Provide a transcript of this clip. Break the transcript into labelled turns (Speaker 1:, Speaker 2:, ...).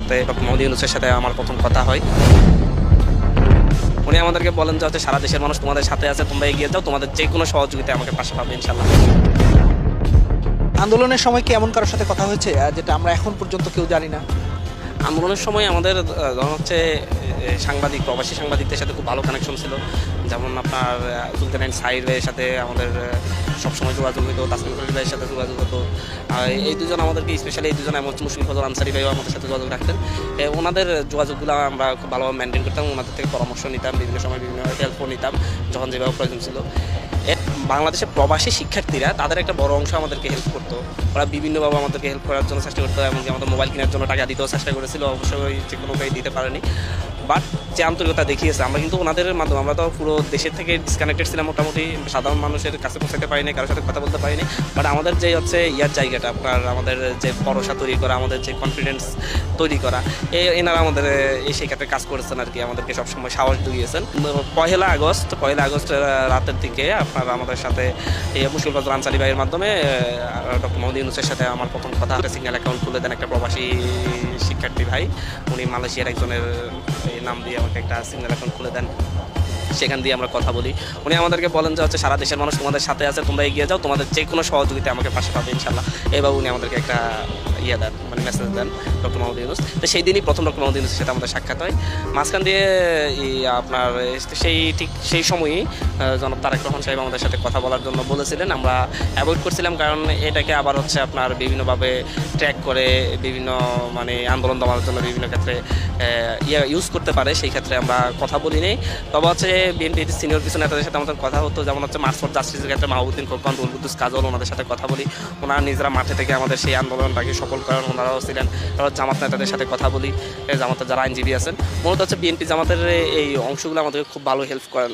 Speaker 1: সাথে ডক্টর মোহাম্মদ ইউনূসের সাথে আমার প্রথম কথা হয়। উনি আমাদেরকে বলেন যে হচ্ছে সারা দেশের মানুষ তোমাদের সাথে আছে, তোমরা এগিয়ে যাও, তোমাদের যে কোনো সহযোগিতা আমাকে পাশে পাবে ইনশাল্লাহ।
Speaker 2: আন্দোলনের সময় কি এমন কারোর সাথে কথা হয়েছে যেটা আমরা এখন পর্যন্ত কেউ জানি না?
Speaker 1: আন্দোলনের সময় আমাদের ধরুন হচ্ছে সাংবাদিক, প্রবাসী সাংবাদিকদের সাথে খুব ভালো কানেকশন ছিল। যেমন আপনার সুলতান সাইর ভাইয়ের সাথে আমাদের সবসময় যোগাযোগ হতো, তাসমিম খলিল ভাইয়ের সাথে যোগাযোগ হতো। আর এই দুজন আমাদেরকে স্পেশালি এই দুজন এমন মুশফিক ফজল আনসারি ভাইও আমাদের সাথে যোগাযোগ রাখতেন। ওনাদের যোগাযোগগুলো আমরা খুব ভালোভাবে মেনটেন করতাম, ওনাদের থেকে পরামর্শ নিতাম, বিভিন্ন সময় বিভিন্ন হেল্পও নিতাম যখন যেভাবে প্রয়োজন ছিল। বাংলাদেশের প্রবাসী শিক্ষার্থীরা তাদের একটা বড় অংশ আমাদেরকে হেল্প করতো, ওরা বিভিন্নভাবে আমাদেরকে হেল্প করার জন্য চেষ্টা করতো, এমনকি আমাদের মোবাইল কেনার জন্য টাকা দিতেও চেষ্টা করেছিল, অবশ্যই যে কোনো উপায় দিতে পারেনি। বাট যে আন্তরিকতা দেখিয়েছে, আমরা কিন্তু ওনাদের মাধ্যমে, আমরা তো পুরো দেশের থেকে ডিসকানেক্টেড ছিলাম, মোটামুটি সাধারণ মানুষের কাছে পৌঁছাতে পারিনি, কারোর সাথে কথা বলতে পারিনি। বাট আমাদের যে হচ্ছে ইয়ার জায়গাটা, আপনার আমাদের যে ভরসা তৈরি করা, আমাদের যে কনফিডেন্স তৈরি করা, এনারা আমাদের এই সেই ক্ষেত্রে কাজ করেছেন আর কি, আমাদেরকে সবসময় সাহস জুগিয়েছেন। পয়লা আগস্ট রাতের দিকে আপনার আমাদের সাথে এই মুশফিক ফজল আনসারি ভাইয়ের মাধ্যমে ডক্টর মোহাম্মদ ইউনূসের সাথে আমার প্রথম কথা, একটা সিগন্যাল অ্যাকাউন্ট খুলে দেন একটা প্রবাসী শিক্ষার্থী ভাই, উনি মালয়েশিয়ার একজনের নাম দিয়ে আমাকে একটা সিগন্যাল অ্যাকাউন্ট খুলে দেন, সেখান দিয়ে আমরা কথা বলি। উনি আমাদেরকে বলেন যে হচ্ছে সারা দেশের মানুষ তোমাদের সাথে আছে, তোমরা এগিয়ে যাও, তোমাদের যে কোনো সহযোগিতা আমাকে পাশে পাবে ইনশাল্লাহ। এইভাবে উনি আমাদেরকে একটা দেন, মানে মেসেজ দেন ডক্টর মোহাম্মদ ইউনূস। তো সেই দিনই প্রথম ডক্টর মোহাম্মদ ইউনূসের সাথে আমাদের সাক্ষাৎ হয়। মাঝখান দিয়ে আপনার সেই সময়ই জনাব তারেক রহমান সাহেব আমাদের সাথে কথা বলার জন্য বলেছিলেন, আমরা অ্যাভয়েড করছিলাম, কারণ এটাকে আবার হচ্ছে আপনার বিভিন্নভাবে ট্র্যাক করে বিভিন্ন মানে আন্দোলন দমানোর জন্য বিভিন্ন ক্ষেত্রে ইউজ করতে পারে, সেই ক্ষেত্রে আমরা কথা বলি নেই। তবে হচ্ছে বিএনপির সিনিয়র কিছু নেতাদের সাথে আমাদের কথা হতো, যেমন হচ্ছে মার্চ ফর জাস্টিসের ক্ষেত্রে মাহবুদ্দিন খোকন, উল-কুদ্দুস কাজল, ওনাদের সাথে কথা বলি। ওনারা নিজেরা মাঠে থেকে আমাদের সেই আন্দোলনটাকে সফল করেন, ওনারাও ছিলেন। তারপর জামাত নেতাদের সাথে কথা বলি, জামাতের যারা আইনজীবী আছেন, মূলত হচ্ছে বিএনপি জামাতের এই অংশগুলো আমাদেরকে খুব ভালো হেল্প করেন।